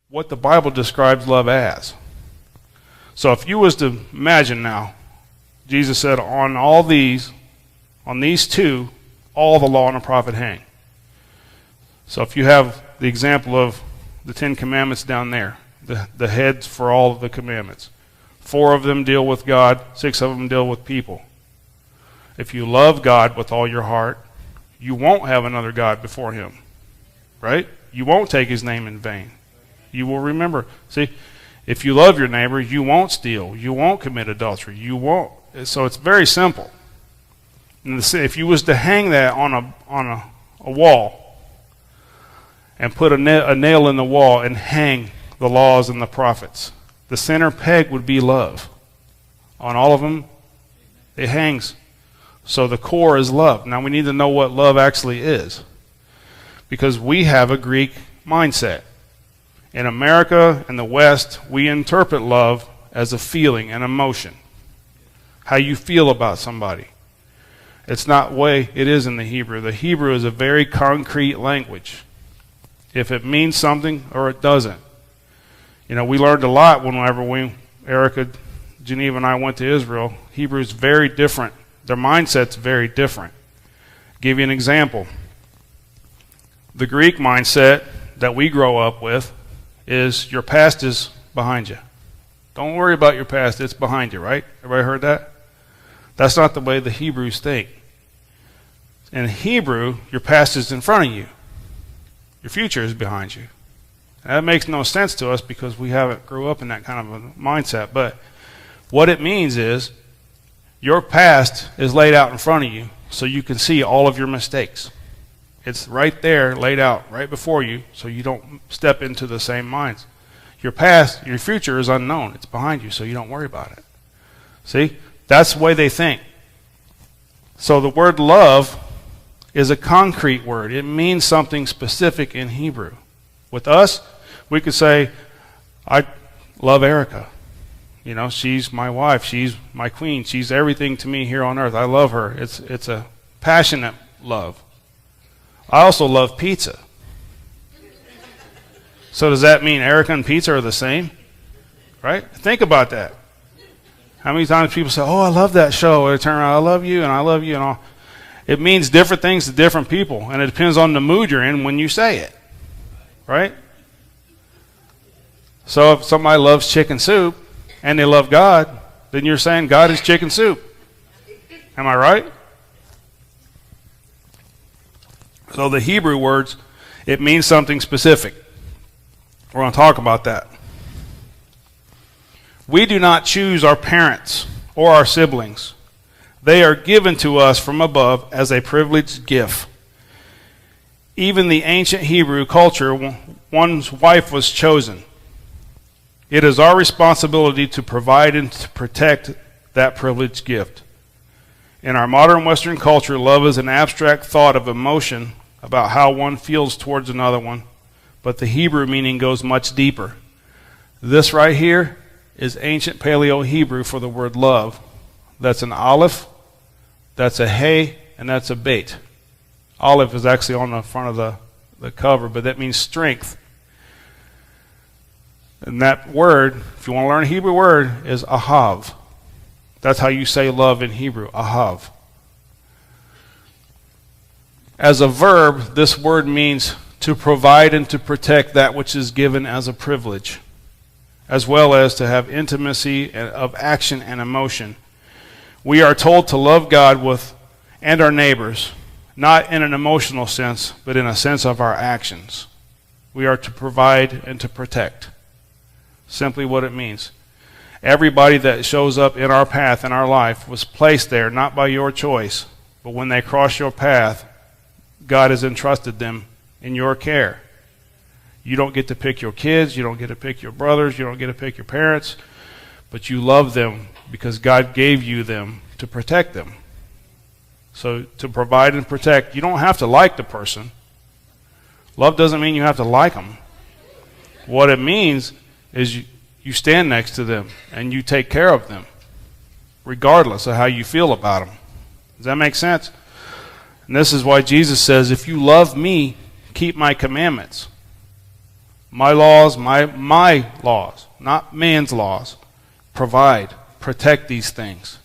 what the Bible describes love as. So if you was to imagine now, Jesus said, on these two, all the law and the prophet hang. So if you have the example of the 10 Commandments down there, the heads for all of the commandments, 4 of them deal with God, 6 of them deal with people. If you love God with all your heart, you won't have another God before him, right? You won't take his name in vain. You will remember. See, if you love your neighbor, you won't steal. You won't commit adultery. You won't. So it's very simple. And if you was to hang that on a wall and put a nail in the wall and hang the laws and the prophets, the center peg would be love. On all of them, it hangs. So the core is love. Now we need to know what love actually is, because we have a Greek mindset. In America and the West, we interpret love as a feeling, an emotion. How you feel about somebody. It's not the way it is in the Hebrew. The Hebrew is a very concrete language. If it means something or it doesn't. You know, we learned a lot whenever Erica, Geneva, and I went to Israel. Hebrew is very different. Their mindset's very different. Give you an example. The Greek mindset that we grow up with is your past is behind you. Don't worry about your past, it's behind you, right? Everybody heard that? That's not the way the Hebrews think. In Hebrew, your past is in front of you. Your future is behind you. That makes no sense to us because we haven't grew up in that kind of a mindset. But what it means is your past is laid out in front of you so you can see all of your mistakes. It's right there, laid out right before you, so you don't step into the same minds. Your past, your future is unknown. It's behind you, so you don't worry about it. See? That's the way they think. So the word love is a concrete word. It means something specific in Hebrew. With us, we could say, I love Erica. You know, she's my wife. She's my queen. She's everything to me here on earth. I love her. It's a passionate love. I also love pizza. So does that mean Erica and pizza are the same? Right? Think about that. How many times people say, oh, I love that show. Or they turn around, I love you, and I love you, and all. It means different things to different people, and it depends on the mood you're in when you say it. Right? So if somebody loves chicken soup, and they love God, then you're saying God is chicken soup. Am I right? So the Hebrew words, it means something specific. We're going to talk about that. We do not choose our parents or our siblings. They are given to us from above as a privileged gift. Even the ancient Hebrew culture, one's wife was chosen. It is our responsibility to provide and to protect that privileged gift. In our modern Western culture, love is an abstract thought of emotion about how one feels towards another one, but the Hebrew meaning goes much deeper. This right here is ancient Paleo-Hebrew for the word love. That's an aleph, that's a hey, and that's a beit. Aleph is actually on the front of the cover, but that means strength. And that word, if you want to learn a Hebrew word, is ahav. That's how you say love in Hebrew, ahav. As a verb, this word means to provide and to protect that which is given as a privilege, as well as to have intimacy of action and emotion. We are told to love God and our neighbors, not in an emotional sense, but in a sense of our actions. We are to provide and to protect. Simply what it means. Everybody that shows up in our path in our life was placed there not by your choice, but when they cross your path, God has entrusted them in your care. You don't get to pick your kids, you don't get to pick your brothers, you don't get to pick your parents, but you love them because God gave you them to protect them. So to provide and protect, you don't have to like the person. Love doesn't mean you have to like them. What it means is you stand next to them and you take care of them, regardless of how you feel about them. Does that make sense? And this is why Jesus says, if you love me, keep my commandments. My laws, my laws, not man's laws, provide, protect these things.